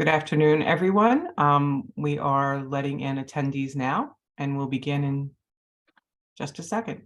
Good afternoon, everyone. We are letting in attendees now, and we'll begin in just a second.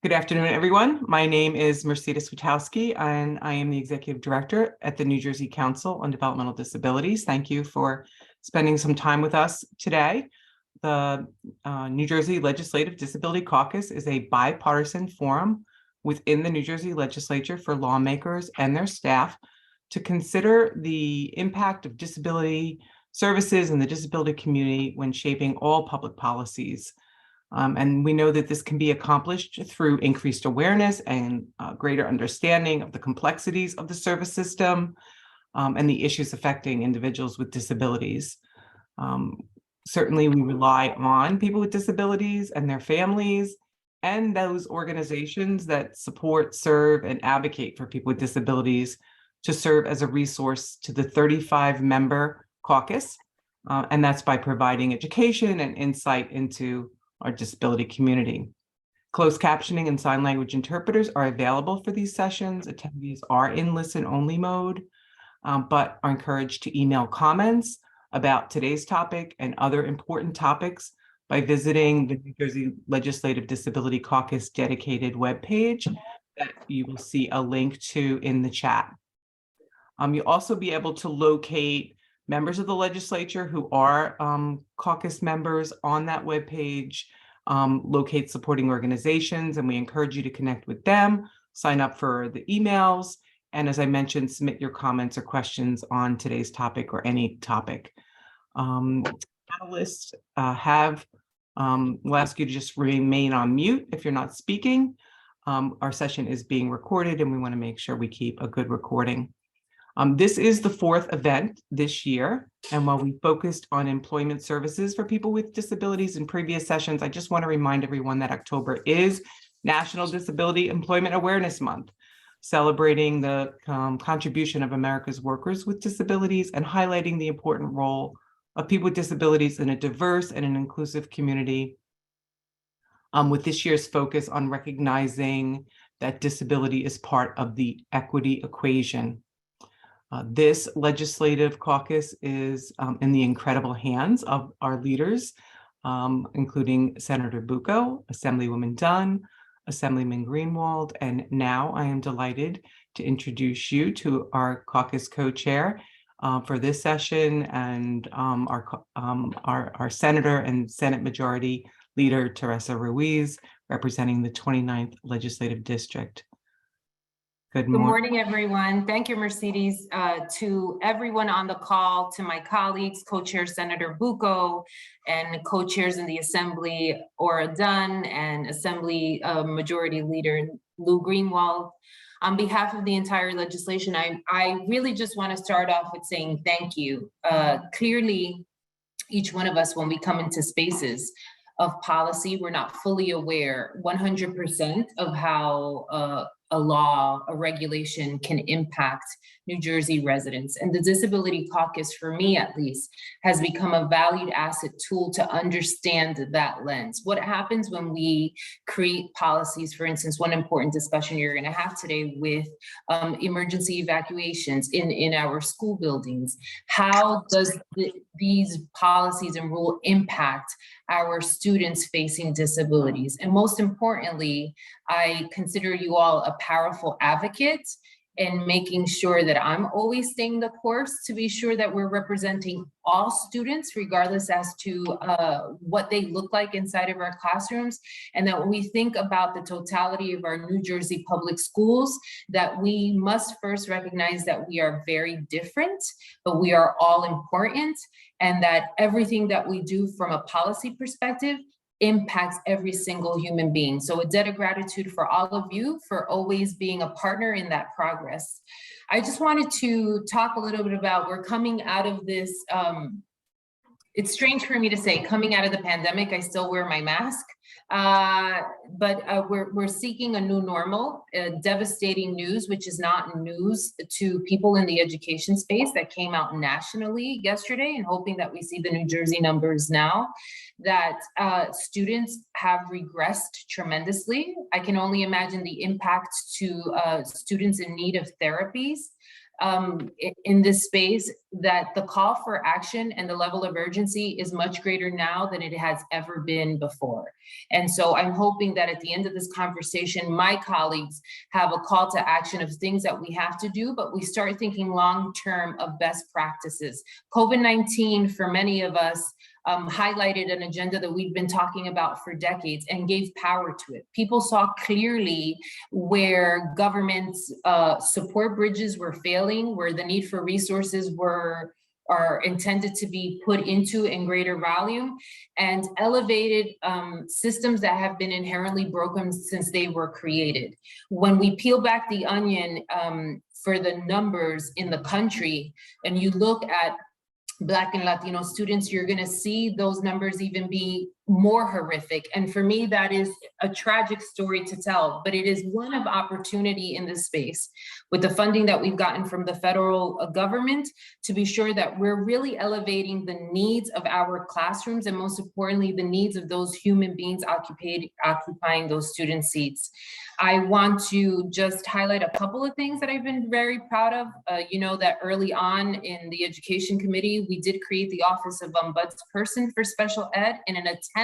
Good afternoon, everyone. My name is Mercedes Witowski, and I am the Executive Director at the New Jersey Council on Developmental Disabilities. Thank you for spending some time with us today. The New Jersey Legislative Disability Caucus is a bipartisan forum within the New Jersey Legislature for lawmakers and their staff to consider the impact of disability services in the disability community when shaping all public policies. And we know that this can be accomplished through increased awareness and greater understanding of the complexities of the service system and the issues affecting individuals with disabilities. Certainly, we rely on people with disabilities and their families and those organizations that support, serve, and advocate for people with disabilities to serve as a resource to the 35-member caucus. And that's by providing education and insight into our disability community. Closed captioning and sign language interpreters are available for these sessions. Attendees are in listen-only mode, but are encouraged to email comments about today's topic and other important topics by visiting the New Jersey Legislative Disability Caucus dedicated webpage that you will see a link to in the chat. You'll also be able to locate members of the legislature who are caucus members on that webpage, locate supporting organizations, and we encourage you to connect with them, sign up for the emails, and as I mentioned, submit your comments or questions on today's topic or any topic. Panelists we'll ask you to just remain on mute if you're not speaking. Our session is being recorded and we want to make sure we keep a good recording. This is the fourth event this year, and while we focused on employment services for people with disabilities in previous sessions, I just want to remind everyone that October is National Disability Employment Awareness Month, celebrating the contribution of America's workers with disabilities and highlighting the important role of people with disabilities in a diverse and an inclusive community, with this year's focus on recognizing that disability is part of the equity equation. This legislative caucus is in the incredible hands of our leaders, including Senator Bucco, Assemblywoman Dunn, Assemblyman Greenwald, and now I am delighted to introduce you to our caucus co-chair for this session and our Senator and Senate Majority Leader, Teresa Ruiz, representing the 29th Legislative District. Good morning, everyone. Thank you, Mercedes. To everyone on the call, to my colleagues, co-chair Senator Bucco, and co-chairs in the Assembly, Ora Dunn, and Assembly Majority Leader Lou Greenwald. On behalf of the entire legislation, I really just want to start off with saying thank you. Clearly, each one of us, when we come into spaces of policy, we're not fully aware 100% of how a law, a regulation can impact New Jersey residents. And the Disability Caucus, for me at least, has become a valued asset tool to understand that lens. What happens when we create policies, for instance, one important discussion you're gonna have today with emergency evacuations in our school buildings. How does these policies and rule impact our students facing disabilities? And most importantly, I consider you all a powerful advocate in making sure that I'm always staying the course to be sure that we're representing all students, regardless as to what they look like inside of our classrooms. And that when we think about the totality of our New Jersey public schools, that we must first recognize that we are very different, but we are all important, and that everything that we do from a policy perspective impacts every single human being. So a debt of gratitude for all of you for always being a partner in that progress. I just wanted to talk a little bit about, we're coming out of this, it's strange for me to say coming out of the pandemic, I still wear my mask, but we're seeking a new normal, devastating news, which is not news to people in the education space that came out nationally yesterday, and hoping that we see the New Jersey numbers now, that students have regressed tremendously. I can only imagine the impact to students in need of therapies in this space, that the call for action and the level of urgency is much greater now than it has ever been before. And so I'm hoping that at the end of this conversation, my colleagues have a call to action of things that we have to do, but we start thinking long-term of best practices. COVID-19 for many of us highlighted an agenda that we've been talking about for decades and gave power to it. People saw clearly where government's support bridges were failing, where the need for resources are intended to be put into in greater volume, and elevated systems that have been inherently broken since they were created. When we peel back the onion for the numbers in the country, and you look at Black and Latino students, you're gonna see those numbers even be more horrific. And for me, that is a tragic story to tell, but it is one of opportunity in this space with the funding that we've gotten from the federal government to be sure that we're really elevating the needs of our classrooms, and most importantly, the needs of those human beings occupying those student seats. I want to just highlight a couple of things that I've been very proud of. You know that early on in the Education Committee, we did create the Office of Ombudsperson for Special Ed in an attempt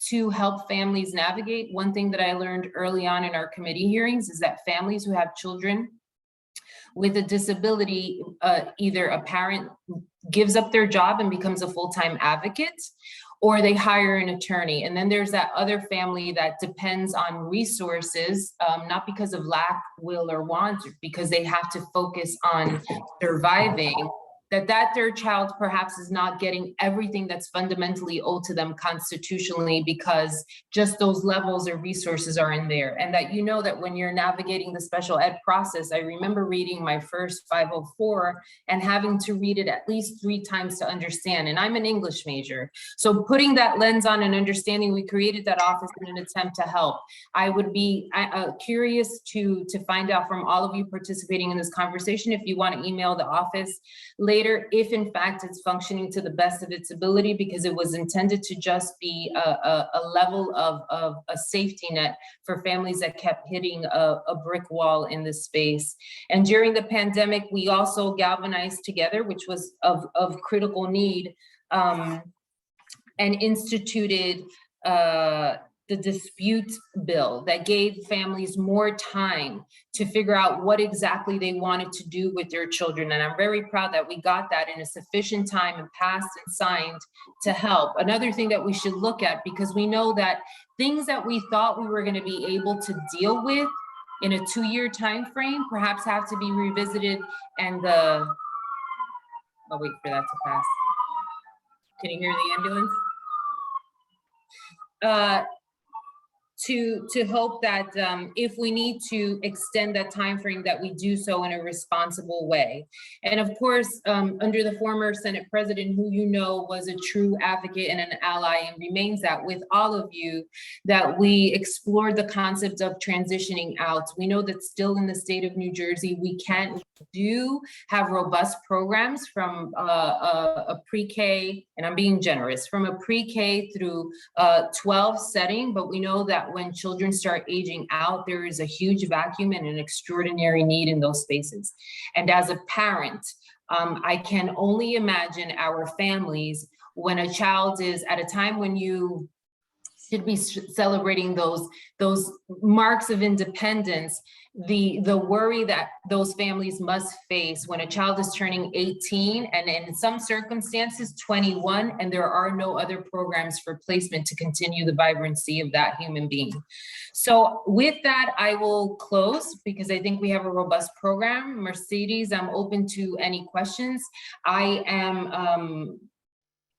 to help families navigate. One thing that I learned early on in our committee hearings is that families who have children with a disability, either a parent gives up their job and becomes a full-time advocate, or they hire an attorney. And then there's that other family that depends on resources, not because of lack, will, or want, because they have to focus on surviving, that their child perhaps is not getting everything that's fundamentally owed to them constitutionally because just those levels or resources are in there. And that you know that when you're navigating the special ed process, I remember reading my first 504 and having to read it at least 3 times to understand. And I'm an English major. So putting that lens on and understanding, we created that office in an attempt to help. I would be curious to find out from all of you participating in this conversation, if you want to email the office later, if in fact it's functioning to the best of its ability, because it was intended to just be a level of a safety net for families that kept hitting a brick wall in this space. And during the pandemic, we also galvanized together, which was of critical need, and instituted the dispute bill that gave families more time to figure out what exactly they wanted to do with their children. And I'm very proud that we got that in a sufficient time and passed and signed to help. Another thing that we should look at, because we know that things that we thought we were going to be able to deal with in a 2-year time frame perhaps have to be revisited. And I'll wait for that to pass. Can you hear the ambulance? To hope that if we need to extend that time frame, that we do so in a responsible way. And of course, under the former Senate president, who you know was a true advocate and an ally and remains that with all of you, that we explored the concept of transitioning out. We know that still in the state of New Jersey, we do have robust programs from a pre-K, and I'm being generous, from a pre-K through 12 setting, but we know that when children start aging out, there is a huge vacuum and an extraordinary need in those spaces. And as a parent, I can only imagine our families when a child is at a time when you should be celebrating those marks of independence, the worry that those families must face when a child is turning 18 and in some circumstances 21, and there are no other programs for placement to continue the vibrancy of that human being. So with that, I will close because I think we have a robust program. Mercedes, I'm open to any questions. I am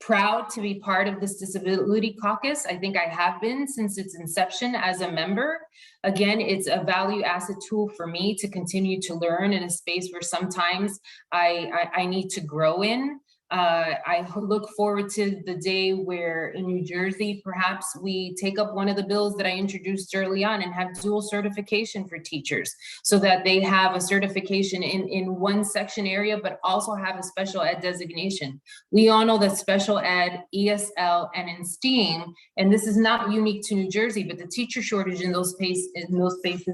proud to be part of this Disability Caucus. I think I have been since its inception as a member. Again, it's a value asset tool for me to continue to learn in a space where sometimes I need to grow in. I look forward to the day where in New Jersey, perhaps we take up one of the bills that I introduced early on and have dual certification for teachers so that they have a certification in one section area, but also have a special ed designation. We all know that special ed, ESL, and in STEAM, and this is not unique to New Jersey, but the teacher shortage in those spaces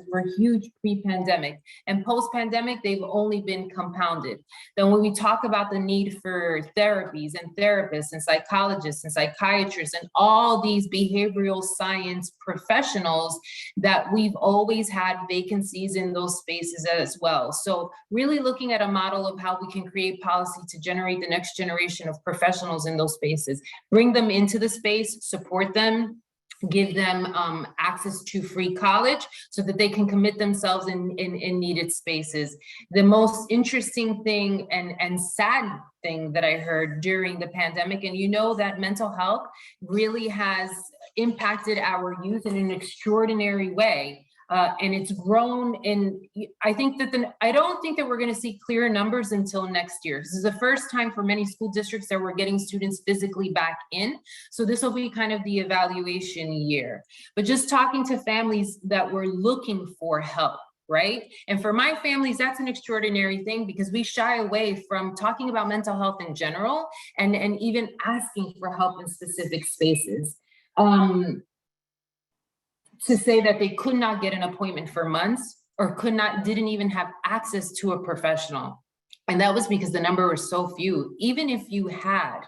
were huge pre-pandemic, and post-pandemic, they've only been compounded. Then when we talk about the need for therapies and therapists and psychologists and psychiatrists and all these behavioral science professionals, that we've always had vacancies in those spaces as well. So really looking at a model of how we can create policy to generate the next generation of professionals in those spaces, bring them into the space, support them, give them access to free college so that they can commit themselves in needed spaces. The most interesting thing and sad thing that I heard during the pandemic, and you know that mental health really has impacted our youth in an extraordinary way. And it's grown, and I think that I don't think that we're going to see clear numbers until next year. This is the first time for many school districts that we're getting students physically back in. So this will be kind of the evaluation year. But just talking to families that were looking for help, right? And for my families, that's an extraordinary thing because we shy away from talking about mental health in general and even asking for help in specific spaces. To say that they could not get an appointment for months or didn't even have access to a professional. And that was because the number was so few. Even if you had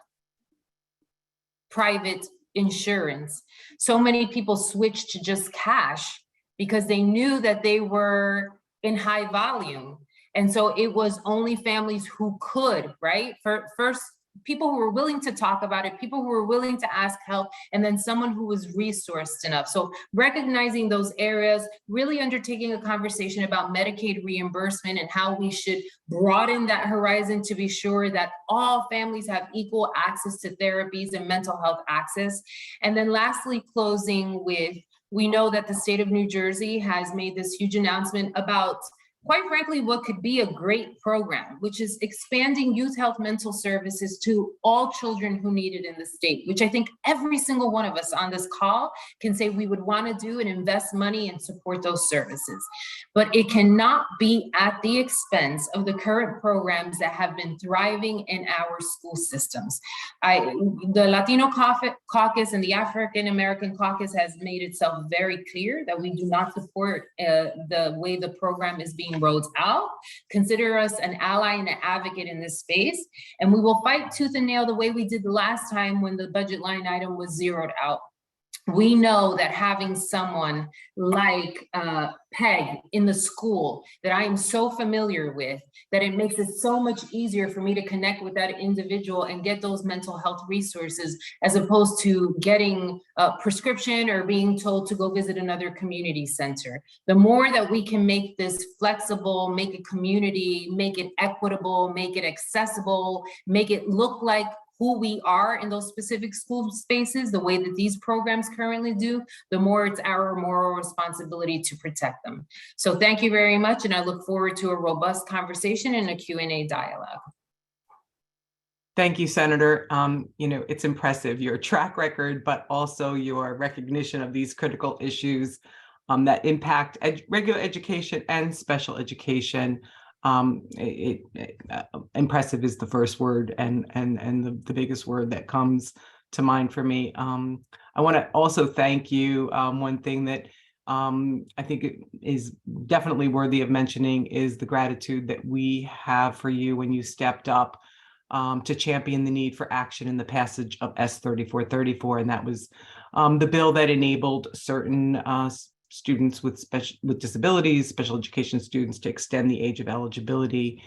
private insurance, so many people switched to just cash because they knew that they were in high volume. And so it was only families who could, right? First, people who were willing to talk about it, people who were willing to ask help, and then someone who was resourced enough. So recognizing those areas, really undertaking a conversation about Medicaid reimbursement and how we should broaden that horizon to be sure that all families have equal access to therapies and mental health access. And then lastly, closing with, we know that the state of New Jersey has made this huge announcement about, quite frankly, what could be a great program, which is expanding youth health mental services to all children who need it in the state, which I think every single one of us on this call can say we would want to do and invest money and support those services. But it cannot be at the expense of the current programs that have been thriving in our school systems. The Latino Caucus and the African American Caucus has made itself very clear that we do not support the way the program is being rolled out. Consider us an ally and an advocate in this space, and we will fight tooth and nail the way we did the last time when the budget line item was zeroed out. We know that having someone like Peg in the school that I am so familiar with, that it makes it so much easier for me to connect with that individual and get those mental health resources, as opposed to getting a prescription or being told to go visit another community center. The more that we can make this flexible, make it community, make it equitable, make it accessible, make it look like who we are in those specific school spaces, the way that these programs currently do, the more it's our moral responsibility to protect them. So thank you very much, and I look forward to a robust conversation and a Q&A dialogue. Thank you, Senator. It's impressive, your track record, but also your recognition of these critical issues that impact regular education and special education. Impressive is the first word and the biggest word that comes to mind for me. I want to also thank you. One thing that I think it is definitely worthy of mentioning is the gratitude that we have for you when you stepped up to champion the need for action in the passage of S-3434, and that was the bill that enabled certain students with disabilities, special education students, to extend the age of eligibility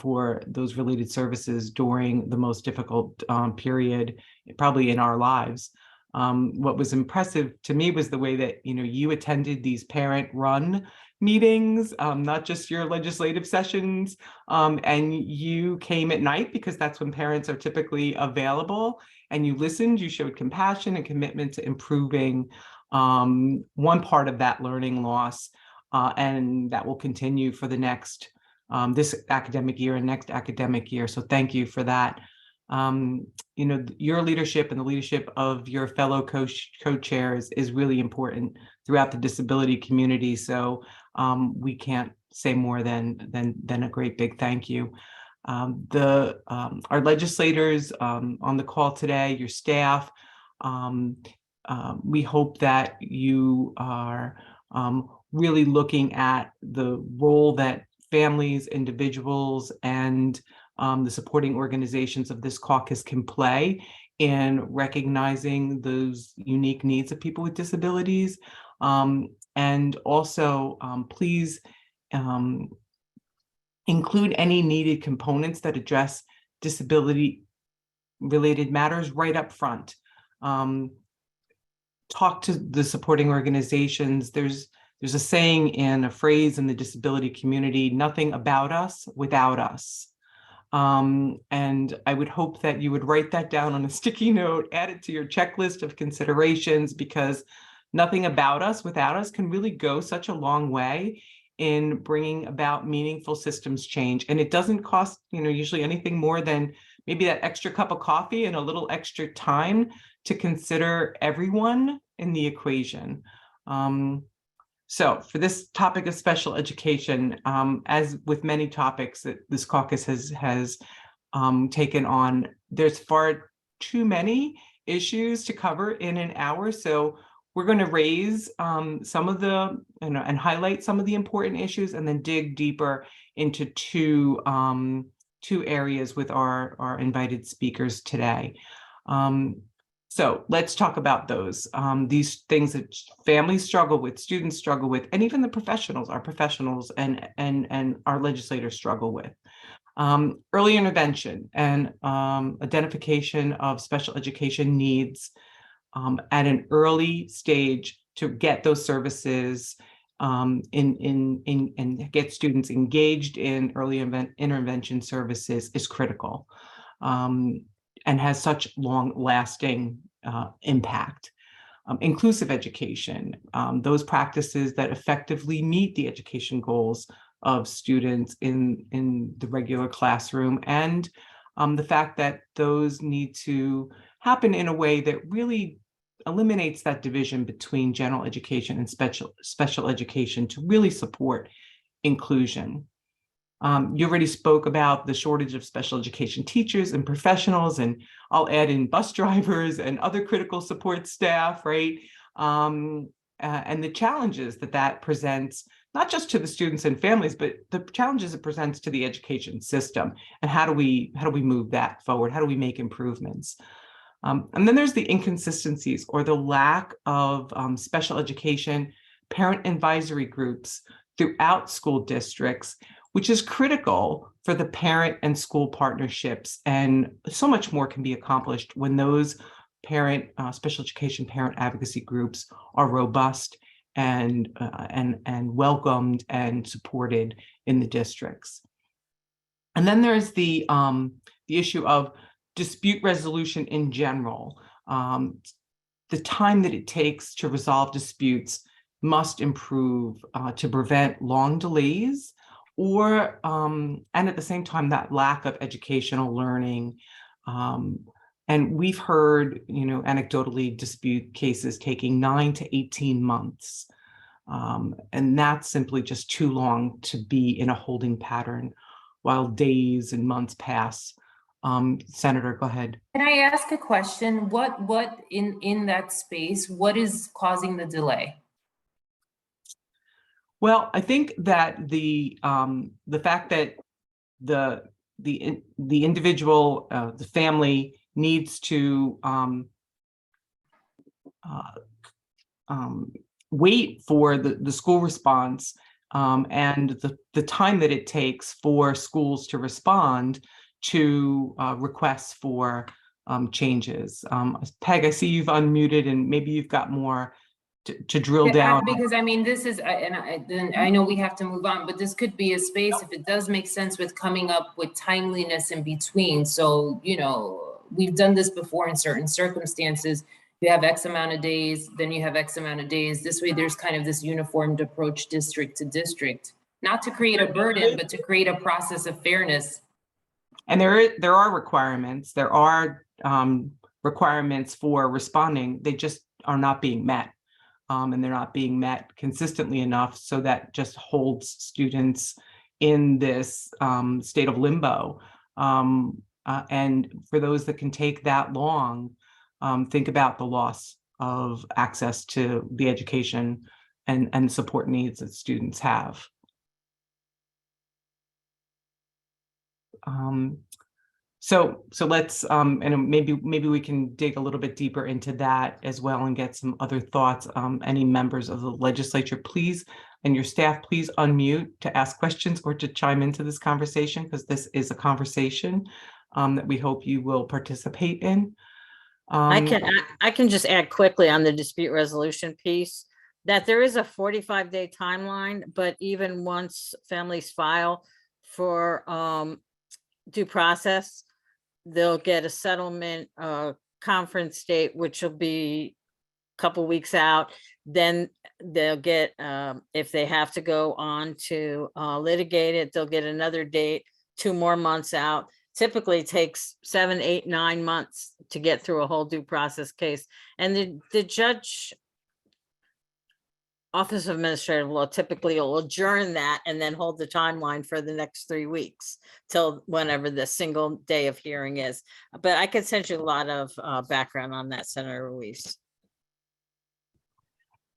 for those related services during the most difficult period, probably in our lives. What was impressive to me was the way that you attended these parent-run meetings, not just your legislative sessions. And you came at night because that's when parents are typically available, and you listened, you showed compassion and commitment to improving one part of that learning loss. And that will continue for the next, this academic year and next academic year. So thank you for that. Your leadership and the leadership of your fellow co-chairs is really important throughout the disability community. So we can't say more than a great big thank you. Our legislators on the call today, your staff, we hope that you are really looking at the role that families, individuals, and the supporting organizations of this caucus can play in recognizing those unique needs of people with disabilities. And also, please include any needed components that address disability-related matters right up front. Talk to the supporting organizations. There's a saying and a phrase in the disability community: nothing about us without us. And I would hope that you would write that down on a sticky note, add it to your checklist of considerations, because nothing about us without us can really go such a long way in bringing about meaningful systems change. And it doesn't cost, usually anything more than maybe that extra cup of coffee and a little extra time to consider everyone in the equation. So for this topic of special education, as with many topics that this caucus has taken on, there's far too many issues to cover in an hour. So we're going to raise some of the, and highlight some of the important issues, and then dig deeper into two areas with our invited speakers today. So let's talk about those. These things that families struggle with, students struggle with, and even the professionals, our professionals and our legislators struggle with. Early intervention and identification of special education needs at an early stage to get those services and get students engaged in early intervention services is critical. And has such long-lasting impact. Inclusive education, those practices that effectively meet the education goals of students in the regular classroom, and the fact that those need to happen in a way that really eliminates that division between general education and special education to really support inclusion. You already spoke about the shortage of special education teachers and professionals, and I'll add in bus drivers and other critical support staff, right? And the challenges that presents, not just to the students and families, but the challenges it presents to the education system. And how do we move that forward? How do we make improvements? And then there's the inconsistencies or the lack of special education parent advisory groups throughout school districts, which is critical for the parent and school partnerships. And so much more can be accomplished when those special education parent advocacy groups are robust and welcomed and supported in the districts. And then there's the issue of dispute resolution in general. The time that it takes to resolve disputes must improve to prevent long delays, or and at the same time, that lack of educational learning. And we've heard, anecdotally, dispute cases taking 9 to 18 months. And that's simply just too long to be in a holding pattern while days and months pass. Senator, go ahead. Can I ask a question? What in that space, what is causing the delay? Well, I think that the fact that the individual, the family needs to wait for the school response and the time that it takes for schools to respond to requests for changes. Peg, I see you've unmuted, and maybe you've got more to drill Yeah, down. because I mean, this is, and I know we have to move on, but this could be a space, if it does make sense, with coming up with timeliness in between. So, you know, we've done this before in certain circumstances. You have X amount of days, then you have X amount of days. This way, there's kind of this uniformed approach district to district, not to create a burden, but to create a process of fairness. And there are requirements. There are requirements for responding. They just are not being met. And they're not being met consistently enough, so that just holds students in this state of limbo. And for those that can take that long, think about the loss of access to the education and support needs that students have. So let's and maybe we can dig a little bit deeper into that as well and get some other thoughts. Any members of the legislature, please, and your staff, please unmute to ask questions or to chime into this conversation, because this is a conversation that we hope you will participate in. I can just add quickly on the dispute resolution piece that there is a 45-day timeline, but even once families file for due process, they'll get a settlement conference date, which will be a couple weeks out. Then they'll get, if they have to go on to litigate it, they'll get another date 2 more months out. Typically takes 7, 8, 9 months to get through a whole due process case. And the judge, Office of Administrative Law, typically will adjourn that and then hold the timeline for the next 3 weeks till whenever the single day of hearing is. But I could send you a lot of background on that, Senator Ruiz.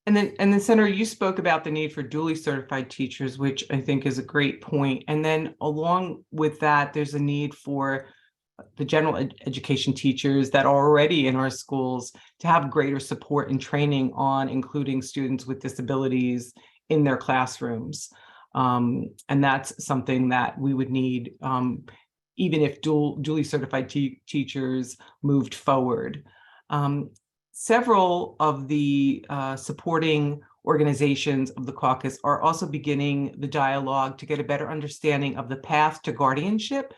And then Senator, you spoke about the need for duly certified teachers, which I think is a great point. And then along with that, there's a need for the general education teachers that are already in our schools to have greater support and training on including students with disabilities in their classrooms. And that's something that we would need even if duly certified teachers moved forward. Several of the supporting organizations of the caucus are also beginning the dialogue to get a better understanding of the path to guardianship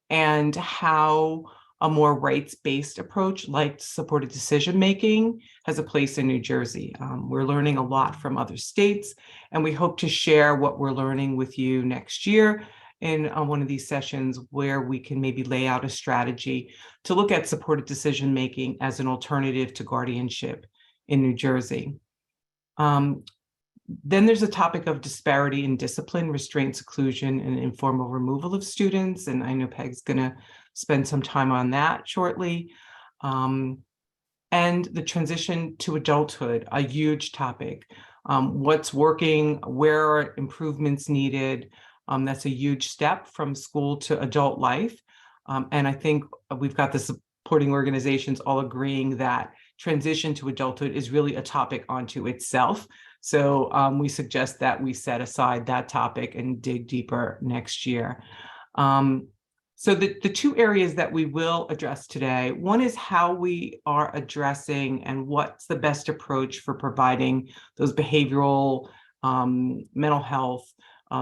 and how a more rights-based approach like supported decision-making has a place in New Jersey. We're learning a lot from other states, and we hope to share what we're learning with you next year in one of these sessions where we can maybe lay out a strategy to look at supported decision-making as an alternative to guardianship in New Jersey. Then there's a topic of disparity in discipline, restraint, seclusion, and informal removal of students. And I know Peg's gonna spend some time on that shortly. And the transition to adulthood, a huge topic. What's working, where are improvements needed? That's a huge step from school to adult life. And I think we've got the supporting organizations all agreeing that transition to adulthood is really a topic unto itself. So we suggest that we set aside that topic and dig deeper next year. So the 2 areas that we will address today, one is how we are addressing and what's the best approach for providing those behavioral, mental health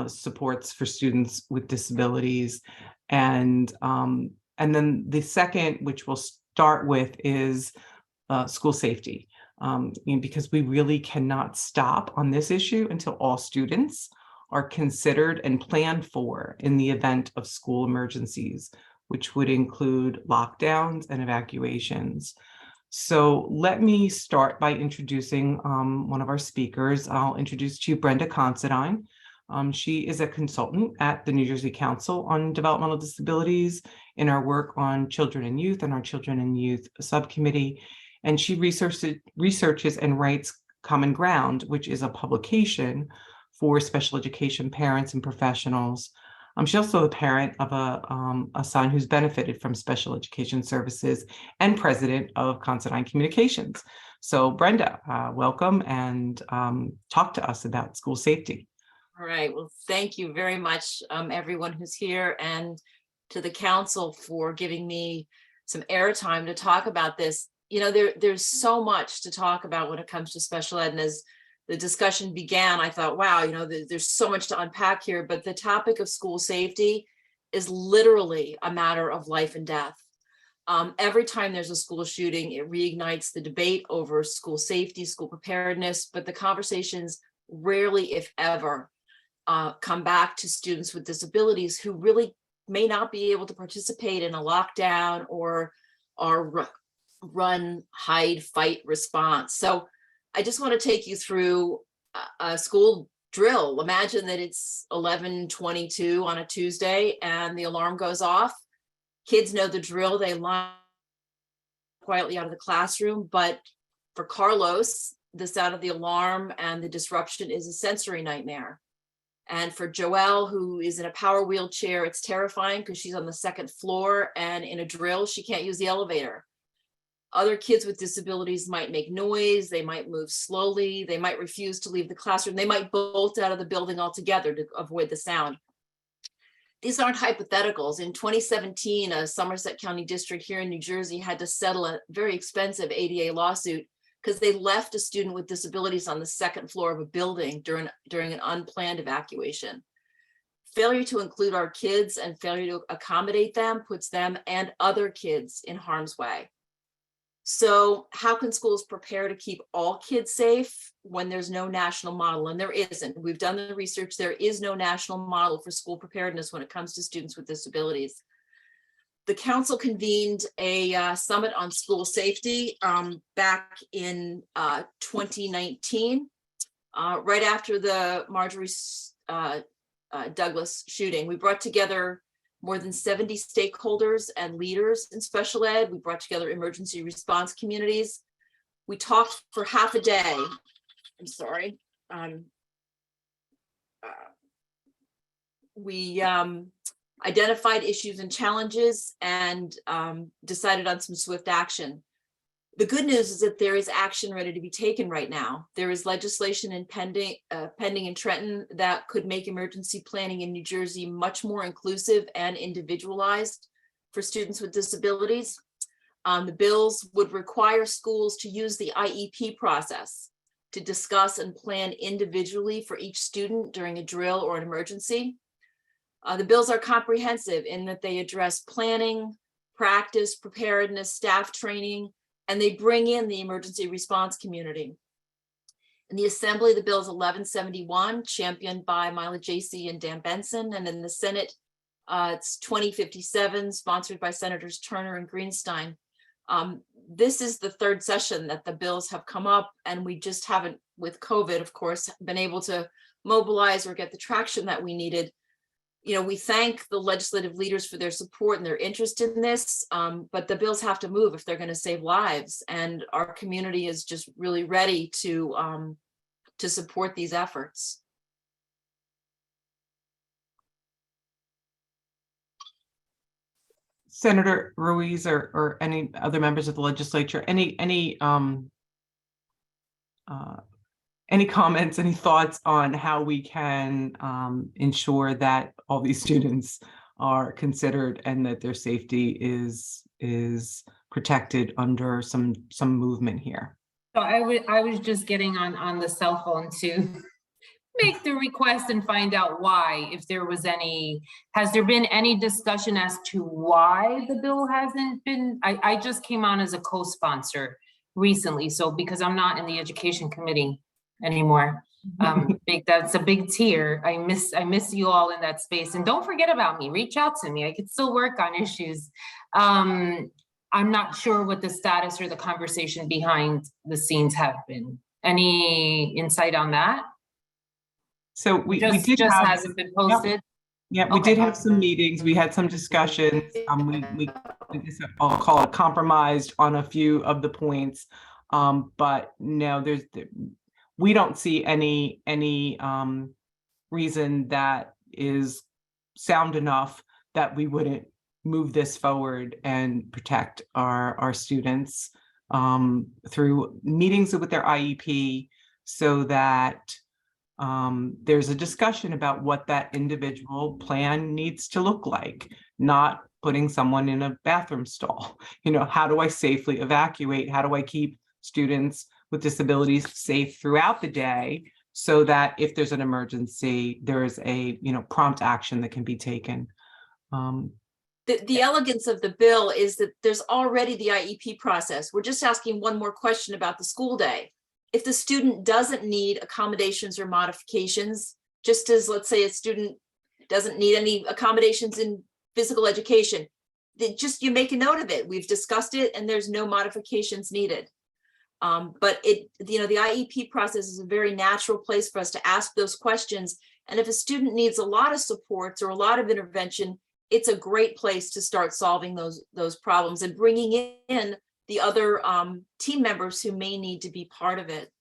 supports for students with disabilities. And then the second, which we'll start with, is school safety. Because we really cannot stop on this issue until all students are considered and planned for in the event of school emergencies, which would include lockdowns and evacuations. So let me start by introducing one of our speakers. I'll introduce to you Brenda Considine. She is a consultant at the New Jersey Council on Developmental Disabilities in our work on children and youth and our Children and Youth Subcommittee. And she researches and writes Common Ground, which is a publication for special education parents and professionals. She's also a parent of a son who's benefited from special education services and president of Considine Communications. So Brenda, welcome, and talk to us about school safety. All right, well, thank you very much, everyone who's here, and to the council for giving me some airtime to talk about this. there's so much to talk about when it comes to special ed. And as the discussion began, I thought, wow, there's so much to unpack here, but the topic of school safety is literally a matter of life and death. Every time there's a school shooting, it reignites the debate over school safety, school preparedness, but the conversations rarely, if ever, come back to students with disabilities who really may not be able to participate in a lockdown or run, hide, fight response. So I just want to take you through a school drill. Imagine that it's 11:22 on a Tuesday and the alarm goes off. Kids know the drill. They line quietly out of the classroom, but for Carlos, the sound of the alarm and the disruption is a sensory nightmare. And for Joelle, who is in a power wheelchair, it's terrifying because she's on the second floor and in a drill, she can't use the elevator. Other kids with disabilities might make noise, they might move slowly, they might refuse to leave the classroom, they might bolt out of the building altogether to avoid the sound. These aren't hypotheticals. In 2017, a Somerset County district here in New Jersey had to settle a very expensive ADA lawsuit because they left a student with disabilities on the second floor of a building during an unplanned evacuation. Failure to include our kids and failure to accommodate them puts them and other kids in harm's way. So how can schools prepare to keep all kids safe when there's no national model? And there isn't. We've done the research. There is no national model for school preparedness when it comes to students with disabilities. The council convened a summit on school safety back in 2019, right after the Marjorie Douglas shooting. We brought together more than 70 stakeholders and leaders in special ed. We brought together emergency response communities. We talked for half a day. I'm sorry. We identified issues and challenges and decided on some swift action. The good news is that there is action ready to be taken right now. There is legislation pending in Trenton that could make emergency planning in New Jersey much more inclusive and individualized for students with disabilities. The bills would require schools to use the IEP process to discuss and plan individually for each student during a drill or an emergency. The bills are comprehensive in that they address planning, practice, preparedness, staff training, and they bring in the emergency response community. In the Assembly, the bill is 1171, championed by Mila Jacey and Dan Benson, and in the Senate, it's 2057, sponsored by Senators Turner and Greenstein. This is the third session that the bills have come up, and we just haven't, with COVID, of course, been able to mobilize or get the traction that we needed. We thank the legislative leaders for their support and their interest in this, but the bills have to move if they're going to save lives. And our community is just really ready to support these efforts. Senator Ruiz or any other members of the legislature, any comments, any thoughts on how we can ensure that all these students are considered and that their safety is protected under some movement here? So I was just getting on the cell phone to make the request and find out why, if there was has there been any discussion as to why the bill hasn't been, I just came on as a co-sponsor recently. So because I'm not in the education committee anymore. That's a big tear. I miss you all in that space. And don't forget about me. Reach out to me. I could still work on issues. I'm not sure what the status or the conversation behind the scenes have been. Any insight on that? So we did hasn't been posted. Yeah, we did have some meetings. We had some discussions. I'll call it compromised on a few of the points. But no, we don't see any reason that is sound enough that we wouldn't move this forward and protect our students through meetings with their IEP, so that there's a discussion about what that individual plan needs to look like, not putting someone in a bathroom stall. How do I safely evacuate? How do I keep students with disabilities safe throughout the day so that if there's an emergency, there's a, prompt action that can be taken. The elegance of the bill is that there's already the IEP process. We're just asking one more question about the school day. If the student doesn't need accommodations or modifications, just as, let's say, a student doesn't need any accommodations in physical education, you make a note of it. We've discussed it and there's no modifications needed. But the IEP process is a very natural place for us to ask those questions. And if a student needs a lot of supports or a lot of intervention, it's a great place to start solving those problems and bringing in the other team members who may need to be part of it.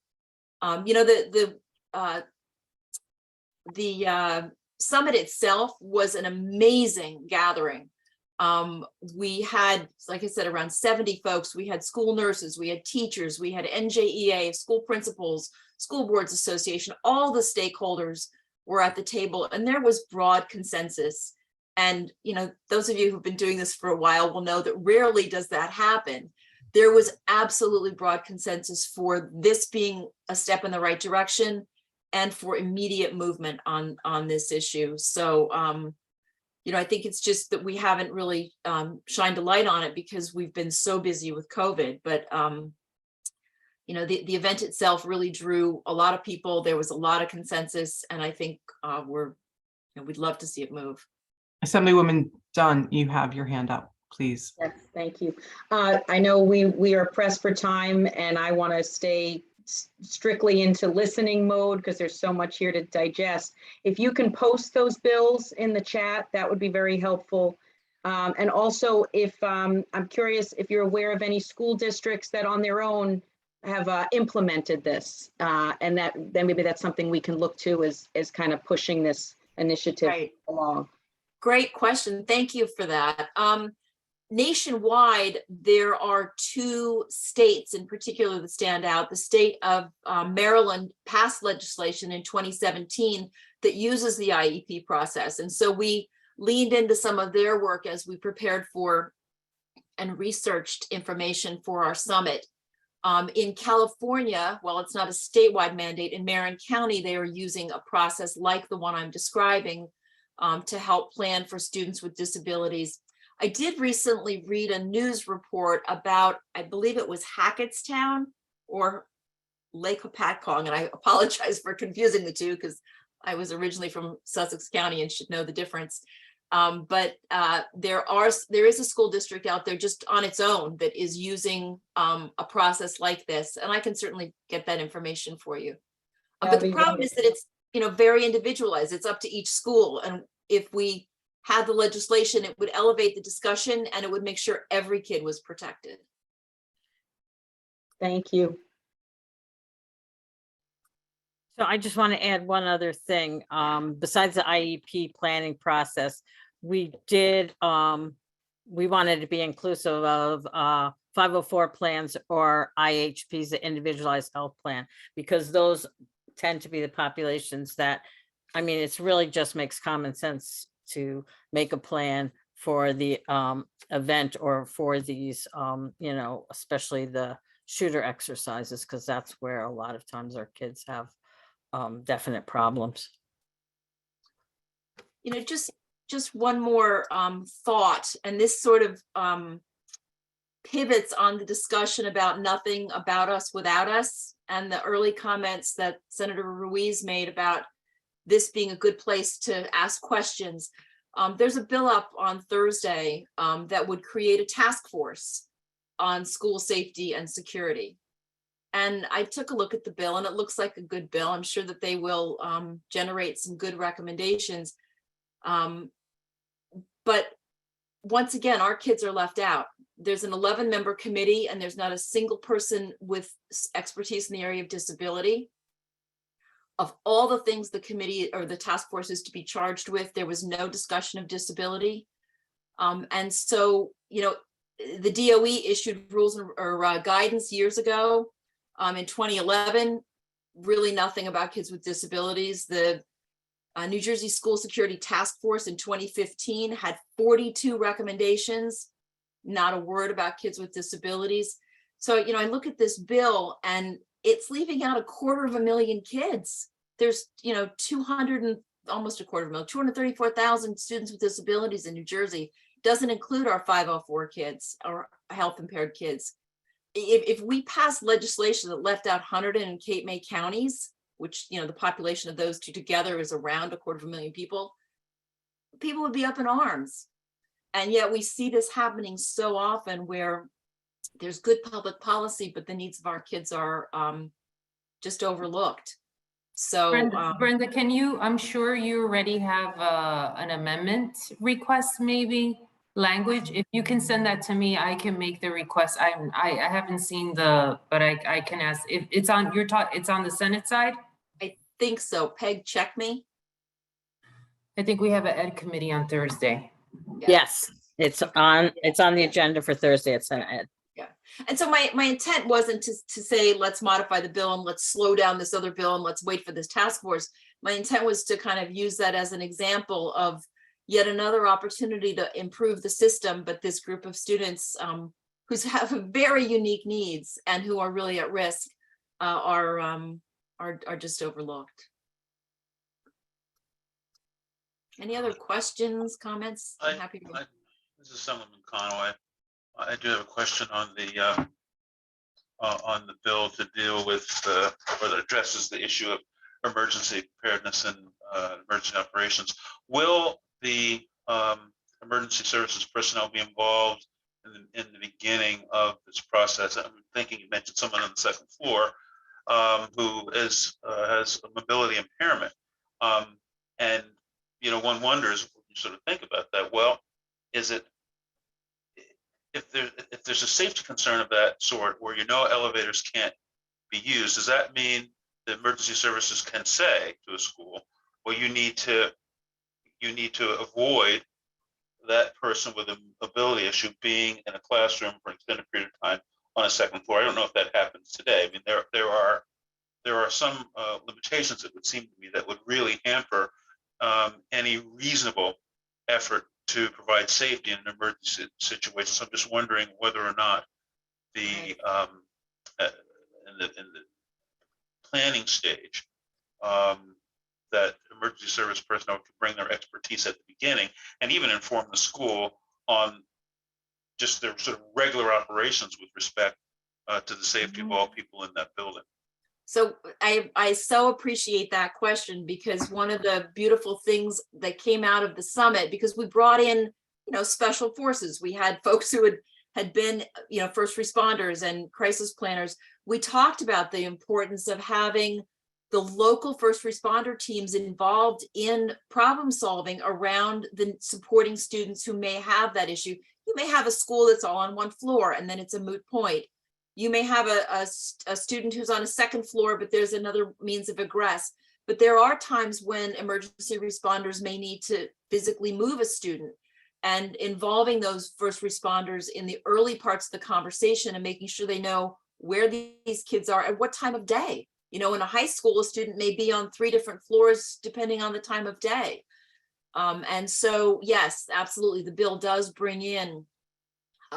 The summit itself was an amazing gathering. We had, like I said, around 70 folks. We had school nurses, we had teachers, we had NJEA, school principals, school boards association, all the stakeholders were at the table, and there was broad consensus. And, those of you who've been doing this for a while will know that rarely does that happen. There was absolutely broad consensus for this being a step in the right direction and for immediate movement on this issue. So, I think it's just that we haven't really shined a light on it because we've been so busy with COVID. But, the event itself really drew a lot of people. There was a lot of consensus, and I think we'd love to see it move. Assemblywoman Dunn, you have your hand up, please. Yes, thank you. I know we are pressed for time, and I want to stay strictly into listening mode because there's so much here to digest. If you can post those bills in the chat, that would be very helpful. And also, if I'm curious if you're aware of any school districts that on their own have implemented this, and then maybe that's something we can look to as kind of pushing this initiative along. Great question. Thank you for that. Nationwide, there are 2 states in particular that stand out. The state of Maryland passed legislation in 2017 that uses the IEP process. And so we leaned into some of their work as we prepared for and researched information for our summit. In California, while it's not a statewide mandate, in Marin County, they are using a process like the one I'm describing to help plan for students with disabilities. I did recently read a news report about, I believe it was Hackettstown or Lake Hopatcong, and I apologize for confusing the two because I was originally from Sussex County and should know the difference. But there is a school district out there just on its own that is using a process like this, and I can certainly get that information for you. But the problem is that it's very individualized. It's up to each school, and if we had the legislation, it would elevate the discussion and it would make sure every kid was protected. Thank you. So I just want to add one other thing. Besides the IEP planning process, we wanted to be inclusive of 504 plans or IHPs, the individualized health plan, because those tend to be the populations that, it's really just makes common sense to make a plan for the event or for these, especially the shooter exercises, because that's where a lot of times our kids have definite problems. Just one more thought, and this sort of pivots on the discussion about nothing about us without us, and the early comments that Senator Ruiz made about this being a good place to ask questions. There's a bill up on Thursday that would create a task force on school safety and security. And I took a look at the bill and it looks like a good bill. I'm sure that they will generate some good recommendations. But once again, our kids are left out. There's an 11-member committee and there's not a single person with expertise in the area of disability. Of all the things the committee or the task force is to be charged with, there was no discussion of disability. And so, the DOE issued rules or guidance years ago in 2011, really nothing about kids with disabilities. The New Jersey School Security Task Force in 2015 had 42 recommendations, not a word about kids with disabilities. So, I look at this bill and it's leaving out 250,000 kids. There's, 200 and almost 250,000, 234,000 students with disabilities in New Jersey. Doesn't include our 504 kids or health impaired kids. If we passed legislation that left out Hunterdon and Cape May counties, which, the population of those two together is around 250,000 people, people would be up in arms. And yet we see this happening so often where there's good public policy, but the needs of our kids are just overlooked. So Brenda, can you, I'm sure you already have an amendment request, maybe language. If you can send that to me, I can make the request. I haven't seen but I can ask if it's on it's on the Senate side. I think so. Peg, check me. I think we have an ed committee on Thursday. Yeah. Yes, it's on the agenda for Thursday at Senate Ed. Yeah. And so my intent wasn't to say, let's modify the bill and let's slow down this other bill and let's wait for this task force. My intent was to kind of use that as an example of yet another opportunity to improve the system, but this group of students who have very unique needs and who are really at risk are just overlooked. Any other questions, comments? I'm happy to. This is Senator Conway. I do have a question on the bill to deal with or that addresses the issue of emergency preparedness and emergency operations. Will the emergency services personnel be involved in the beginning of this process? I'm thinking you mentioned someone on the second floor who has a mobility impairment, and one wonders, you sort of think about that. Well, is it if there's a safety concern of that sort where elevators can't be used, does that mean the emergency services can say to a school, well, you need to avoid that person with a mobility issue being in a classroom for an extended period of time on a second floor? I don't know if that happens today. I mean, there are some limitations, it would seem to me, that would really hamper any reasonable effort to provide safety in an emergency situation. So I'm just wondering whether or not in the planning stage that emergency service personnel can bring their expertise at the beginning and even inform the school on just their sort of regular operations with respect to the safety of all people in that building. So I so appreciate that question, because one of the beautiful things that came out of the summit, because we brought in, special forces, we had folks who had been, first responders and crisis planners. We talked about the importance of having the local first responder teams involved in problem solving around the supporting students who may have that issue. You may have a school that's all on one floor and then it's a moot point. You may have a student who's on a second floor, but there's another means of egress. But there are times when emergency responders may need to physically move a student, and involving those first responders in the early parts of the conversation and making sure they know where these kids are at what time of day. In a high school, a student may be on 3 different floors depending on the time of day. And so, yes, absolutely, the bill does bring in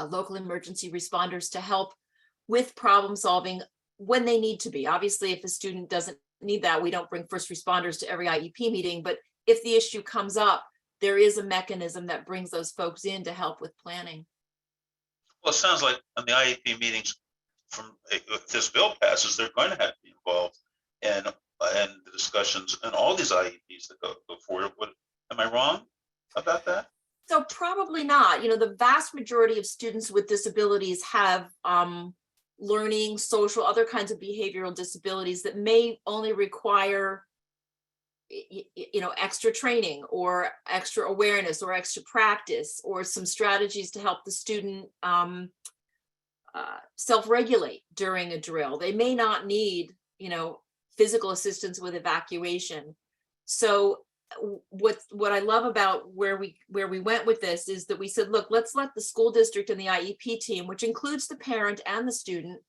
local emergency responders to help with problem solving when they need to be. Obviously, if a student doesn't need that, we don't bring first responders to every IEP meeting, but if the issue comes up, there is a mechanism that brings those folks in to help with planning. Well, it sounds like on the IEP meetings, if this bill passes, they're going to have to be involved in the discussions and all these IEPs that go forward. Am I wrong about that? So probably not. The vast majority of students with disabilities have learning, social, other kinds of behavioral disabilities that may only require extra training or extra awareness or extra practice or some strategies to help the student self-regulate during a drill. They may not need physical assistance with evacuation. So what I love about where we went with this is that we said, look, let's let the school district and the IEP team, which includes the parent and the student,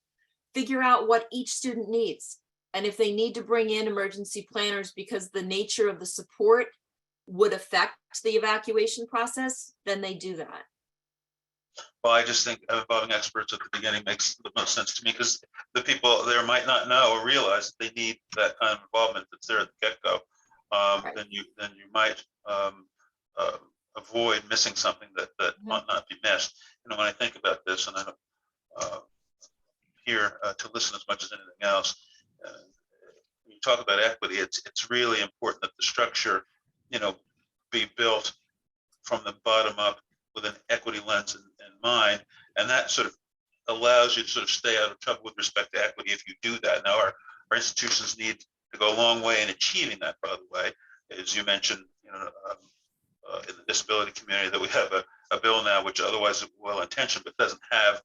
figure out what each student needs. And if they need to bring in emergency planners because the nature of the support would affect the evacuation process, then they do that. Well, I just think involving experts at the beginning makes the most sense to me, because the people there might not know or realize that they need that kind of involvement that's there at the get-go. Right. Then you might avoid missing something that might not be missed. You know, when I think about this, and I don't here to listen as much as anything else, when you talk about equity, it's really important that the structure, you know, be built from the bottom up with an equity lens in mind, and that sort of allows you to sort of stay out of trouble with respect to equity if you do that. Now, our institutions need to go a long way in achieving that, by the way. As you mentioned, you know, in the disability community, that we have a bill now which otherwise is well-intentioned, but doesn't have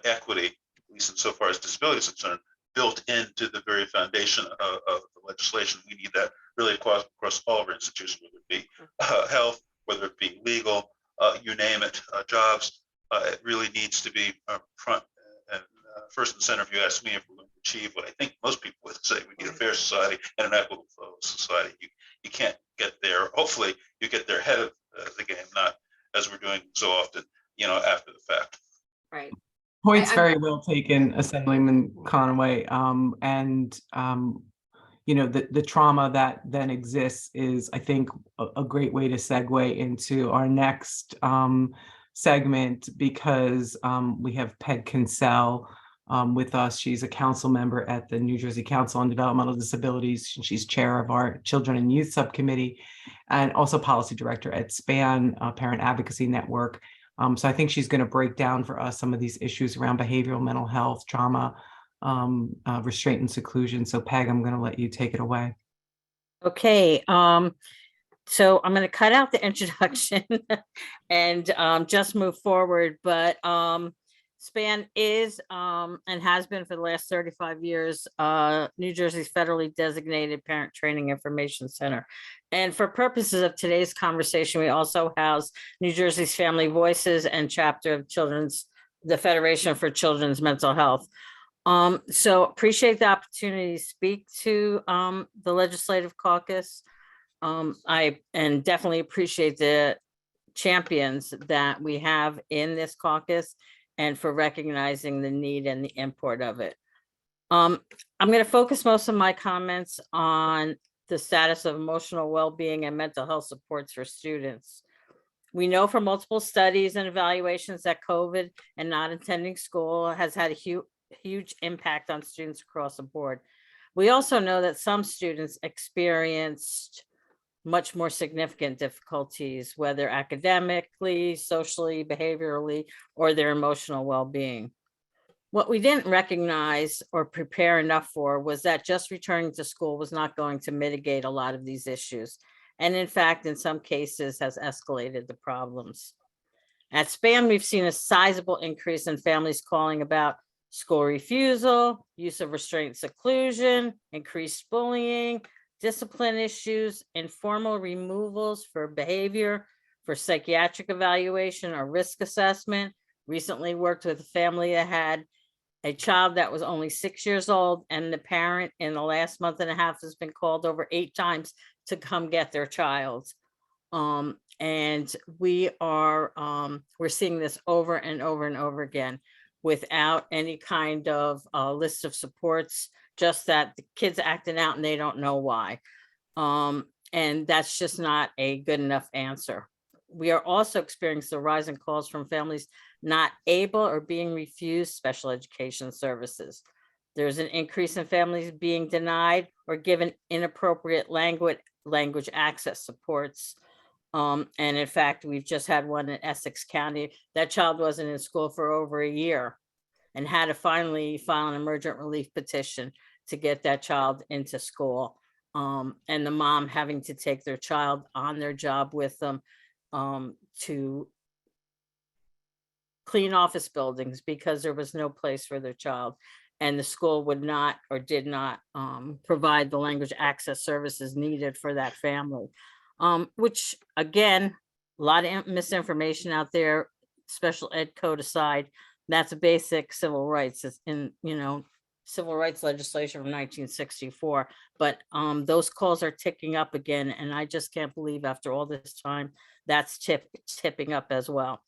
equity, at least insofar as disability is concerned, built into the very foundation of the legislation. We need that really across all of our institutions, whether it be health, whether it be legal, you name it, jobs. It really needs to be front and first and center. If you ask me, if we're going to achieve what I think most people would say, we need a fair society and an equitable society. You can't get there. Hopefully, you get there ahead of the game, not as we're doing so often, you know, after the fact. Right. Points very well taken, Assemblyman Conaway. You know, the trauma that then exists is, I think, a great way to segue into our next segment, because we have Peg Kinsell with us. She's a council member at the New Jersey Council on Developmental Disabilities. She's chair of our Children and Youth Subcommittee, and also policy director at SPAN, Parent Advocacy Network. So I think she's going to break down for us some of these issues around behavioral mental health, trauma, restraint and seclusion. So Peg, I'm going to let you take it away. Okay, so I'm going to cut out the introduction and just move forward. But SPAN is and has been for the last 35 years New Jersey's federally designated Parent Training Information Center. And for purposes of today's conversation, we also house New Jersey's Family Voices and chapter of the Federation for Children's Mental Health. So appreciate the opportunity to speak to the Legislative Caucus. I definitely appreciate the champions that we have in this caucus and for recognizing the need and the import of it. I'm going to focus most of my comments on the status of emotional well-being and mental health supports for students. We know from multiple studies and evaluations that COVID and not attending school has had a huge impact on students across the board. We also know that some students experienced much more significant difficulties, whether academically, socially, behaviorally, or their emotional well-being. What we didn't recognize or prepare enough for was that just returning to school was not going to mitigate a lot of these issues. And in fact, in some cases has escalated the problems. At SPAN, we've seen a sizable increase in families calling about school refusal, use of restraint seclusion, increased bullying, discipline issues, informal removals for behavior, for psychiatric evaluation or risk assessment. Recently worked with a family that had a child that was only 6 years old, and the parent in the last month and a half has been called over 8 times to come get their child. And we're seeing this over and over and over again without any kind of list of supports, just that the kid's acting out and they don't know why. And that's just not a good enough answer. We are also experiencing the rise in calls from families not able or being refused special education services. There's an increase in families being denied or given inappropriate language access supports. And in fact, we've just had one in Essex County. That child wasn't in school for over a year and had to finally file an emergent relief petition to get that child into school. And the mom having to take their child on their job with them to clean office buildings because there was no place for their child. And the school would not or did not provide the language access services needed for that family. Which again, a lot of misinformation out there, special ed code aside, that's a basic civil rights in, civil rights legislation from 1964. But those calls are ticking up again, and I just can't believe after all this time that's tipping up as well.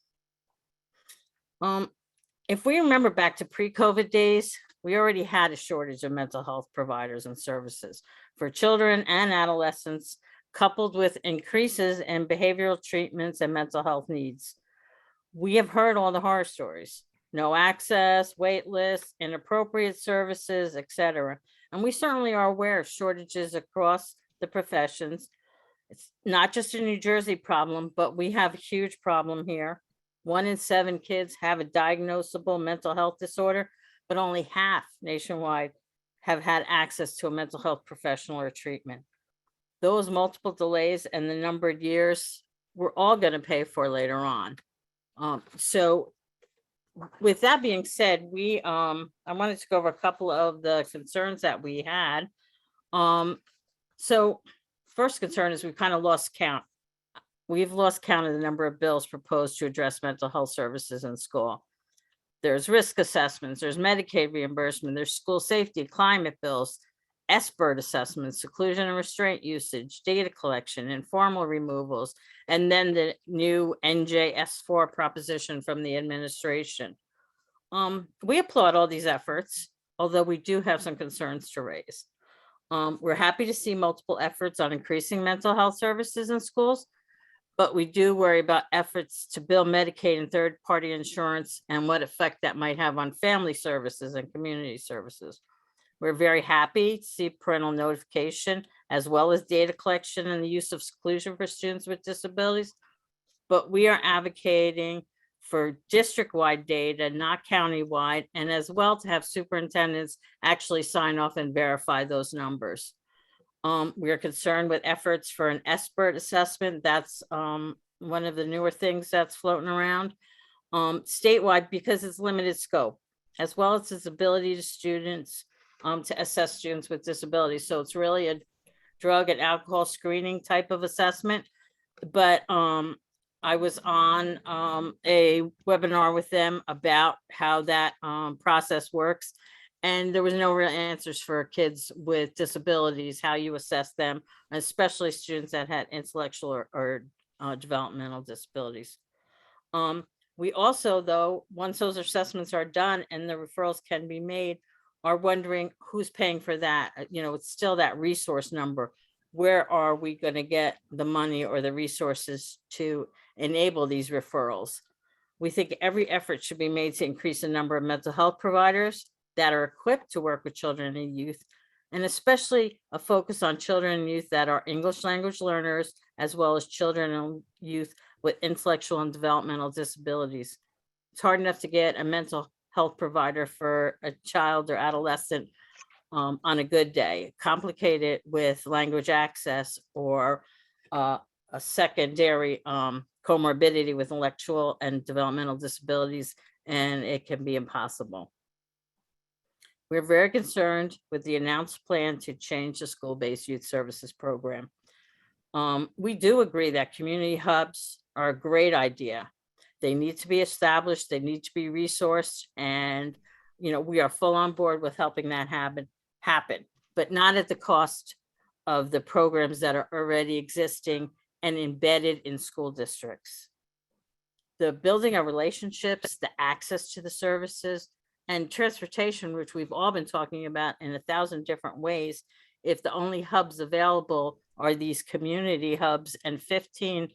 If we remember back to pre-COVID days, we already had a shortage of mental health providers and services for children and adolescents, coupled with increases in behavioral treatments and mental health needs. We have heard all the horror stories: no access, wait lists, inappropriate services, etc. And we certainly are aware of shortages across the professions. It's not just a New Jersey problem, but we have a huge problem here. 1 in 7 kids have a diagnosable mental health disorder, but only half nationwide have had access to a mental health professional or treatment. Those multiple delays and the numbered years, we're all going to pay for later on. So with that being said, I wanted to go over a couple of the concerns that we had. So first concern is we've kind of lost count. We've lost count of the number of bills proposed to address mental health services in school. There's risk assessments, there's Medicaid reimbursement, there's school safety, climate bills, SBIRT assessments, seclusion and restraint usage, data collection, informal removals, and then the new NJS4 proposition from the administration. We applaud all these efforts, although we do have some concerns to raise. We're happy to see multiple efforts on increasing mental health services in schools, but we do worry about efforts to bill Medicaid and third-party insurance and what effect that might have on family services and community services. We're very happy to see parental notification as well as data collection and the use of seclusion for students with disabilities, but we are advocating for district-wide data, not county-wide, and as well to have superintendents actually sign off and verify those numbers. We are concerned with efforts for an SBIRT assessment. That's one of the newer things that's floating around statewide, because it's limited scope, as well as its ability to students to assess students with disabilities. So it's really a drug and alcohol screening type of assessment. But I was on a webinar with them about how that process works. And there was no real answers for kids with disabilities, how you assess them, especially students that had intellectual or developmental disabilities. We also, though, once those assessments are done and the referrals can be made, are wondering who's paying for that. You know, it's still that resource number. Where are we going to get the money or the resources to enable these referrals? We think every effort should be made to increase the number of mental health providers that are equipped to work with children and youth, and especially a focus on children and youth that are English language learners, as well as children and youth with intellectual and developmental disabilities. It's hard enough to get a mental health provider for a child or adolescent on a good day, complicated with language access or a secondary comorbidity with intellectual and developmental disabilities, and it can be impossible. We're very concerned with the announced plan to change the school-based youth services program. We do agree that community hubs are a great idea. They need to be established, they need to be resourced, and we are full on board with helping that happen, but not at the cost of the programs that are already existing and embedded in school districts. The building of relationships, the access to the services, and transportation, which we've all been talking about in 1,000 different ways, if the only hubs available are these community hubs and 15,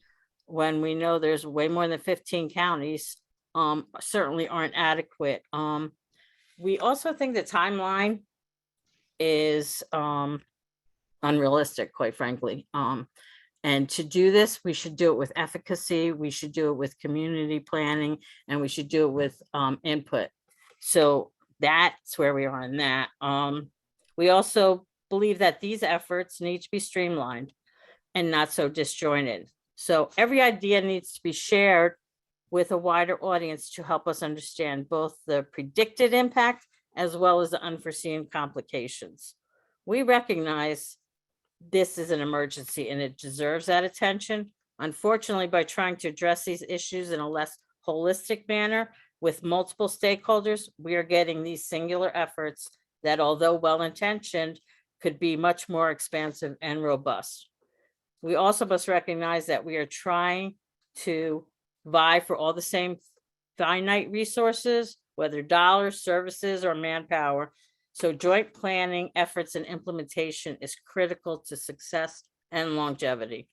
when we know there's way more than 15 counties, certainly aren't adequate. We also think the timeline is unrealistic, quite frankly. And to do this, we should do it with efficacy, we should do it with community planning, and we should do it with input. So that's where we are in that. We also believe that these efforts need to be streamlined and not so disjointed. So every idea needs to be shared with a wider audience to help us understand both the predicted impact as well as the unforeseen complications. We recognize this is an emergency and it deserves that attention. Unfortunately, by trying to address these issues in a less holistic manner with multiple stakeholders, we are getting these singular efforts that, although well-intentioned, could be much more expansive and robust. We also must recognize that we are trying to vie for all the same finite resources, whether dollars, services, or manpower. So joint planning efforts and implementation is critical to success and longevity.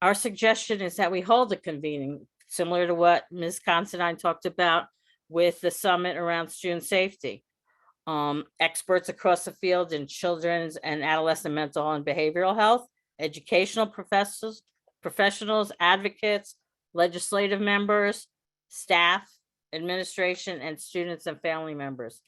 Our suggestion is that we hold a convening similar to what Ms. Considine talked about with the summit around student safety. Experts across the field in children's and adolescent mental and behavioral health, educational professionals, advocates, legislative members, staff, administration, and students and family members.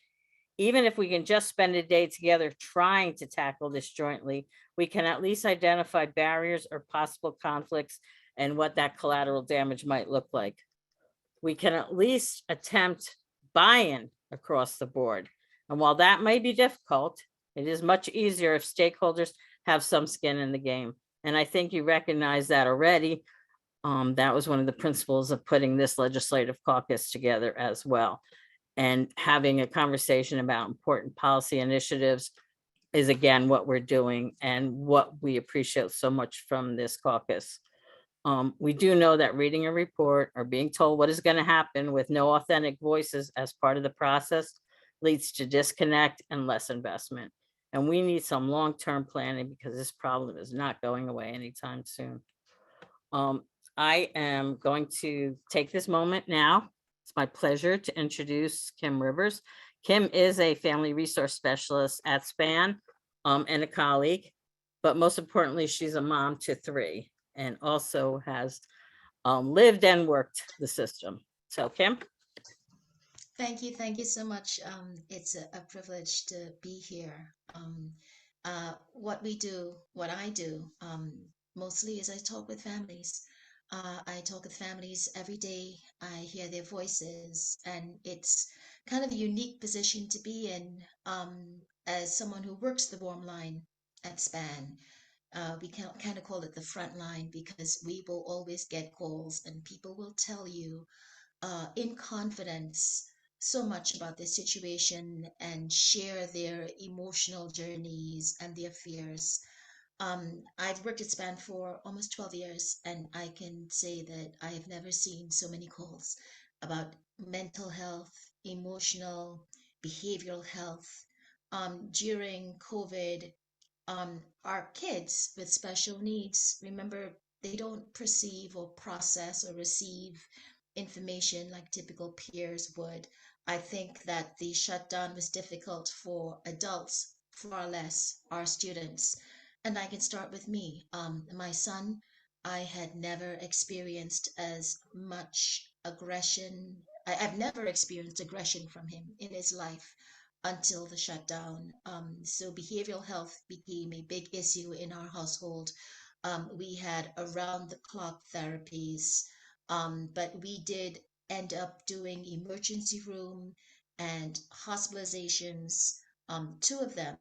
Even if we can just spend a day together trying to tackle this jointly, we can at least identify barriers or possible conflicts and what that collateral damage might look like. We can at least attempt buy-in across the board. And while that may be difficult, it is much easier if stakeholders have some skin in the game. And I think you recognize that already. That was one of the principles of putting this legislative caucus together as well. And having a conversation about important policy initiatives is again what we're doing and what we appreciate so much from this caucus. We do know that reading a report or being told what is going to happen with no authentic voices as part of the process leads to disconnect and less investment. And we need some long-term planning because this problem is not going away anytime soon. I am going to take this moment now. It's my pleasure to introduce Kim Rivers. Kim is a family resource specialist at SPAN and a colleague, but most importantly, she's a mom to 3 and also has lived and worked the system. So Kim. Thank you so much. It's a privilege to be here. What I do, mostly is I talk with families. I talk with families every day. I hear their voices, and it's kind of a unique position to be in as someone who works the warm line at SPAN. We can kind of call it the front line because we will always get calls and people will tell you in confidence so much about their situation and share their emotional journeys and their fears. I've worked at SPAN for almost 12 years, and I can say that I have never seen so many calls about mental health, emotional, behavioral health. During COVID, our kids with special needs, remember, they don't perceive or process or receive information like typical peers would. I think that the shutdown was difficult for adults, far less our students. And I can start with me. My son, I had never experienced as much aggression. I've never experienced aggression from him in his life until the shutdown. So behavioral health became a big issue in our household. We had around the clock therapies, but we did end up doing emergency room and hospitalizations, 2 of them.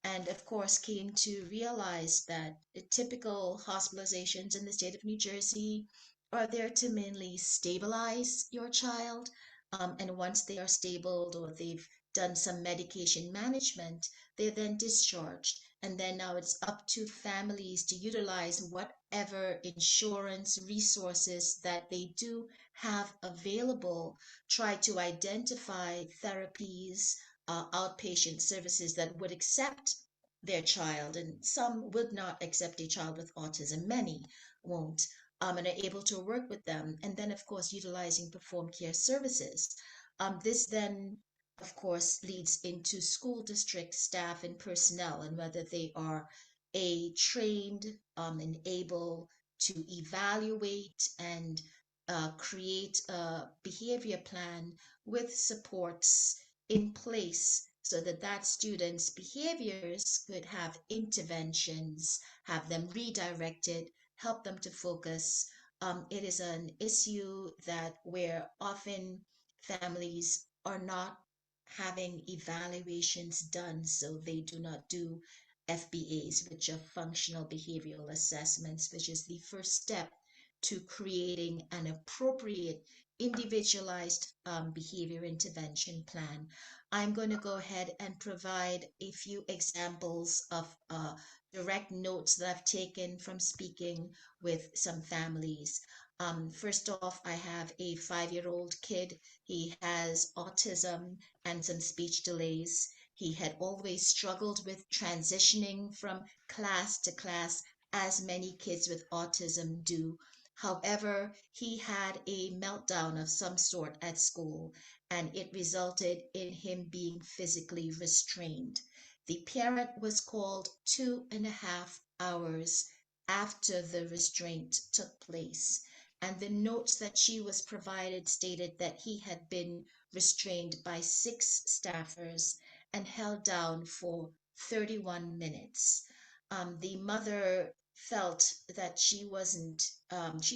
And of course, came to realize that the typical hospitalizations in the state of New Jersey are there to mainly stabilize your child. And once they are stable or they've done some medication management, they're then discharged. And then now it's up to families to utilize whatever insurance resources that they do have available, try to identify therapies, outpatient services that would accept their child. And some would not accept a child with autism, many won't, and are able to work with them. And then, of course, utilizing perform care services. This then of course, leads into school district staff and personnel and whether they are trained and able to evaluate and create a behavior plan with supports in place so that that student's behaviors could have interventions, have them redirected, help them to focus. It is an issue that where often families are not having evaluations done, so they do not do FBAs, which are functional behavioral assessments, which is the first step to creating an appropriate individualized behavior intervention plan. I'm going to go ahead and provide a few examples of direct notes that I've taken from speaking with some families. First off, I have a 5-year-old kid. He has autism and some speech delays. He had always struggled with transitioning from class to class, as many kids with autism do. However, he had a meltdown of some sort at school, and it resulted in him being physically restrained. The parent was called 2.5 hours after the restraint took place, and the notes that she was provided stated that he had been restrained by 6 staffers and held down for 31 minutes. The mother felt that she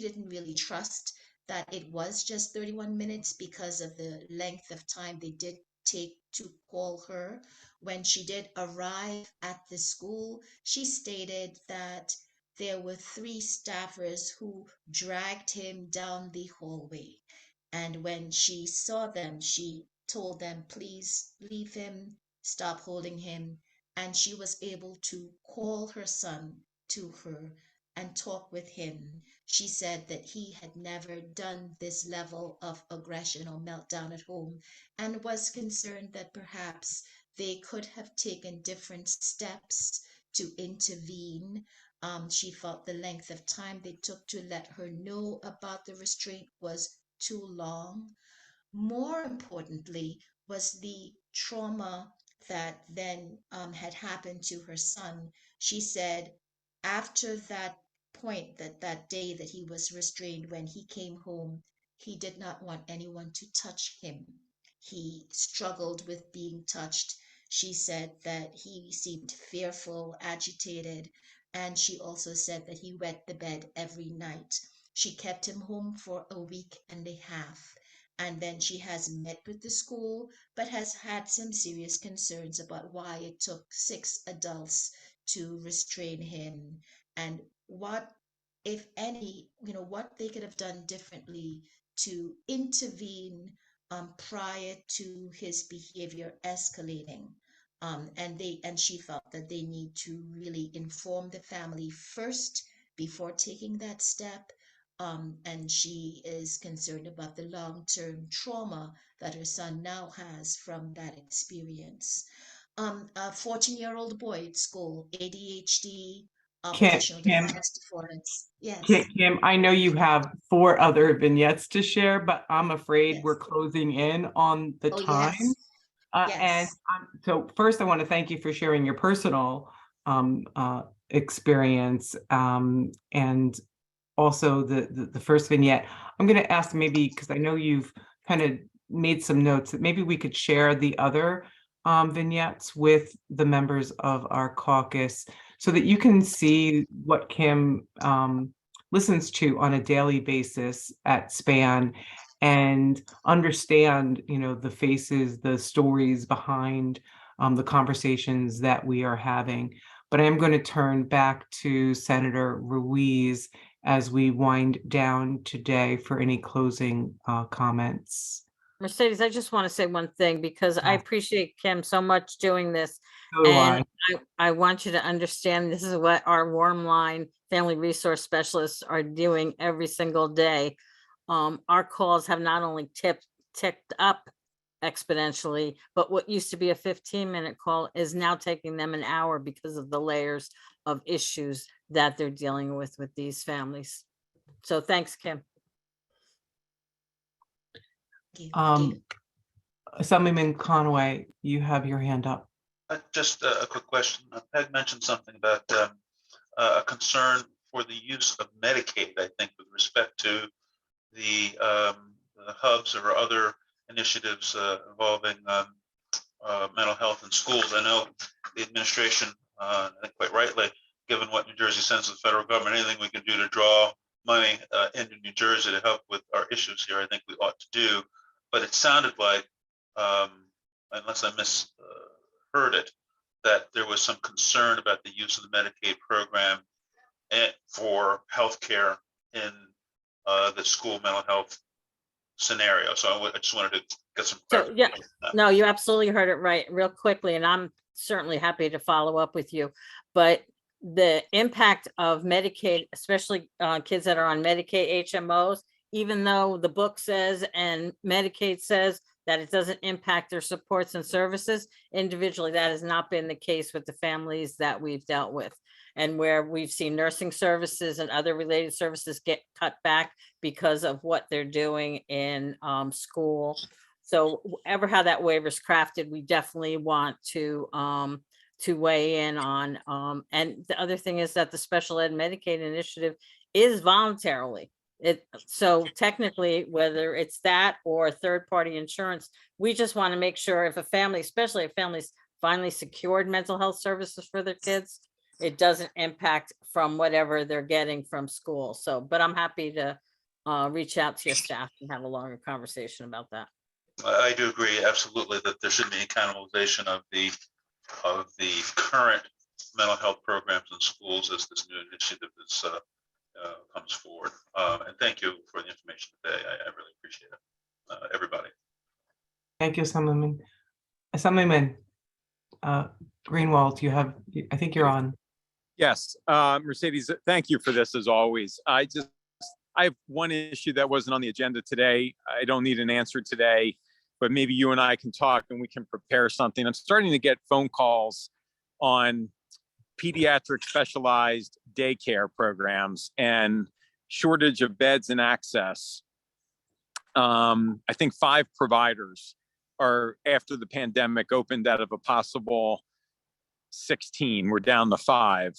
didn't really trust that it was just 31 minutes because of the length of time they did take to call her. When she did arrive at the school, she stated that there were 3 staffers who dragged him down the hallway. And when she saw them, she told them, please leave him, stop holding him. And she was able to call her son to her and talk with him. She said that he had never done this level of aggression or meltdown at home and was concerned that perhaps they could have taken different steps to intervene. She felt the length of time they took to let her know about the restraint was too long. More importantly, was the trauma that then had happened to her son. She said after that point, that day that he was restrained, when he came home, he did not want anyone to touch him. He struggled with being touched. She said that he seemed fearful, agitated, and she also said that he wet the bed every night. She kept him home for a week and a half. And then she has met with the school, but has had some serious concerns about why it took 6 adults to restrain him, and what, if any, what they could have done differently to intervene prior to his behavior escalating. And she felt that they need to really inform the family first before taking that step. And she is concerned about the long-term trauma that her son now has from that experience. A 14-year-old boy at school, ADHD, Kim, oppositional Kim, defiance disorders. Kim, Yes, Kim, I know you have 4 other vignettes to share, but I'm afraid we're yes. closing in on the Oh, time. yes, And yes. so first, I want to thank you for sharing your personal experience, and also the first vignette. I'm going to ask, maybe because I know you've kind of made some notes, that maybe we could share the other vignettes with the members of our caucus so that you can see what Kim listens to on a daily basis at SPAN, and understand, the faces, the stories behind the conversations that we are having. But I am going to turn back to Senator Ruiz as we wind down today for any closing comments. Mercedes, I just want to say one thing, because I appreciate Kim so much doing this. So do And I. I want you to understand, this is what our warm line family resource specialists are doing every single day. Our calls have not only ticked up exponentially, but what used to be a 15-minute call is now taking them an hour because of the layers of issues that they're dealing with these families. So thanks, Kim. Thank you. Assemblyman Conway, you have your hand up. Just a quick question. Peg mentioned something about a concern for the use of Medicaid, I think, with respect to the hubs or other initiatives involving mental health in schools. I know the administration, I think quite rightly, given what New Jersey sends to the federal government, anything we can do to draw money into New Jersey to help with our issues here, I think we ought to do. But it sounded like, unless I misheard it, that there was some concern about the use of the Medicaid program for healthcare in the school mental health scenario. So I just wanted to get some So, yeah, clarification on that. no, you absolutely heard it right real quickly, and I'm certainly happy to follow up with you. But the impact of Medicaid, especially kids that are on Medicaid HMOs, even though the book says and Medicaid says that it doesn't impact their supports and services individually, that has not been the case with the families that we've dealt with. And where we've seen nursing services and other related services get cut back because of what they're doing in school. So whatever how that waiver is crafted, we definitely want to weigh in on. And the other thing is that the special ed Medicaid initiative is voluntarily. So technically, whether it's that or third-party insurance, we just want to make sure if a family, especially if families finally secured mental health services for their kids, it doesn't impact from whatever they're getting from school. So, but I'm happy to reach out to your staff and have a longer conversation about that. I do agree absolutely that there should be a cannibalization of the current mental health programs in schools as this new initiative is comes forward. And thank you for the information today. I really appreciate it, everybody. Thank you, Assemblyman. Assemblyman Greenwald, I think you're on. Yes, Mercedes, thank you for this as always. I have one issue that wasn't on the agenda today. I don't need an answer today, but maybe you and I can talk and we can prepare something. I'm starting to get phone calls on pediatric specialized daycare programs and shortage of beds and access. I think 5 providers are, after the pandemic, opened out of a possible 16. We're down to 5.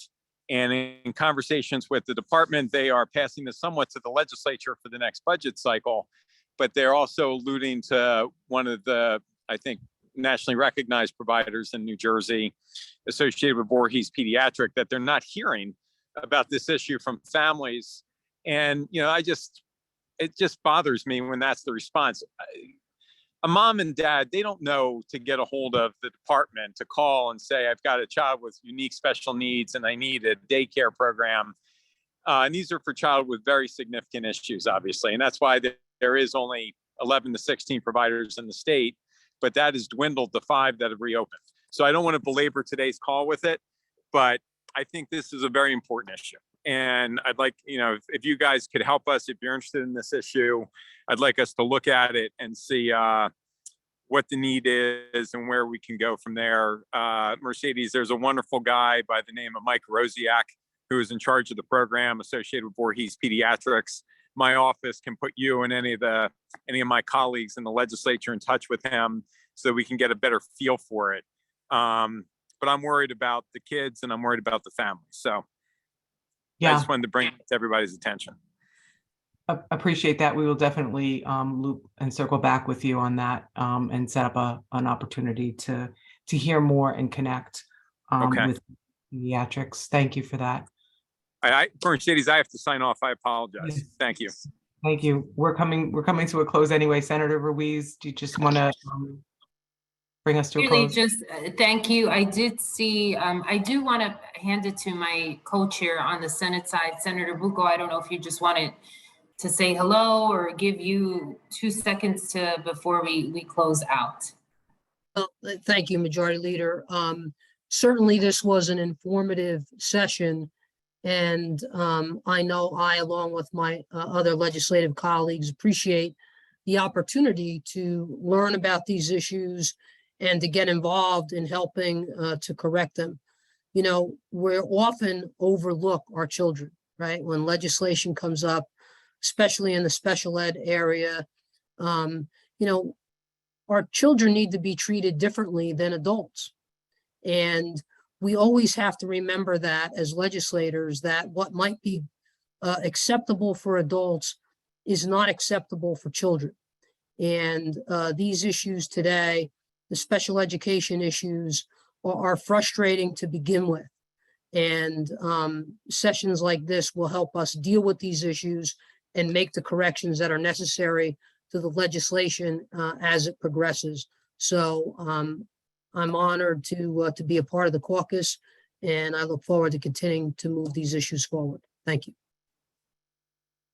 And in conversations with the department, they are passing this somewhat to the legislature for the next budget cycle, but they're also alluding to one of the, I think, nationally recognized providers in New Jersey associated with Voorhees Pediatric, that they're not hearing about this issue from families. And, you know, it just bothers me when that's the response. A mom and dad, they don't know to get a hold of the department to call and say, I've got a child with unique special needs and I need a daycare program. And these are for child with very significant issues, obviously. And that's why there is only 11 to 16 providers in the state, but that has dwindled to 5 that have reopened. So I don't want to belabor today's call with it, but I think this is a very important issue. And I'd like, you know, if you guys could help us, if you're interested in this issue, I'd like us to look at it and see what the need is and where we can go from there. Mercedes, there's a wonderful guy by the name of Mike Rosiak, who is in charge of the program associated with Voorhees Pediatrics. My office can put you and any of my colleagues in the legislature in touch with him so that we can get a better feel for it. But I'm worried about the kids and I'm worried about the families. So I just wanted to bring it to everybody's attention. Appreciate that. We will definitely loop and circle back with you on that and set up an opportunity to hear more and connect with pediatrics. Thank you for that. Mercedes, I have to sign off. I apologize. Yes. Thank you. Thank you. We're coming to a close anyway. Senator Ruiz, do you just want to bring us to a Really, close? just thank you. I did see, I do want to hand it to my co-chair on the Senate side, Senator Bucco. I don't know if you just wanted to say hello or give you 2 seconds before we close out. Well, thank you, Majority Leader. Certainly this was an informative session. And I know I, along with my other legislative colleagues, appreciate the opportunity to learn about these issues and to get involved in helping to correct them. You know, we often overlook our children, right? When legislation comes up, especially in the special ed area, you know, our children need to be treated differently than adults. And we always have to remember that as legislators, that what might be acceptable for adults is not acceptable for children. And these issues today, the special education issues, are frustrating to begin with. And sessions like this will help us deal with these issues and make the corrections that are necessary to the legislation as it progresses. So I'm honored to be a part of the caucus, and I look forward to continuing to move these issues forward. Thank you.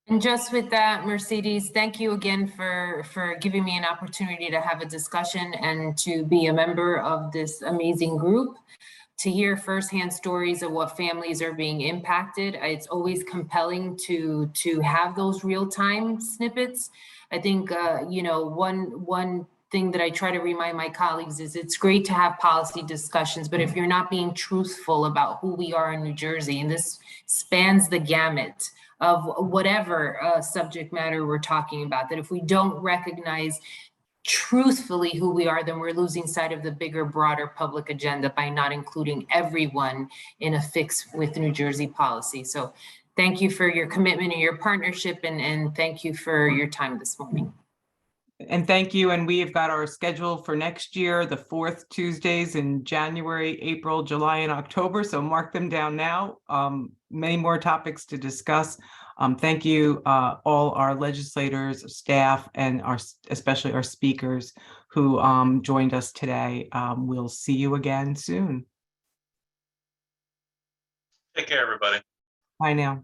And just with that, Mercedes, thank you again for giving me an opportunity to have a discussion and to be a member of this amazing group, to hear firsthand stories of what families are being impacted. It's always compelling to have those real-time snippets. I think, one thing that I try to remind my colleagues is it's great to have policy discussions, but if you're not being truthful about who we are in New Jersey, and this spans the gamut of whatever subject matter we're talking about, that if we don't recognize truthfully who we are, then we're losing sight of the bigger, broader public agenda by not including everyone in a fix with New Jersey policy. So thank you for your commitment and your partnership, and thank you for your time this morning. And thank you. And we have got our schedule for next year, the 4th Tuesdays in January, April, July, and October. So mark them down now. Many more topics to discuss. Thank you, all our legislators, staff, and especially our speakers who joined us today. We'll see you again soon. Take care, everybody. Bye now.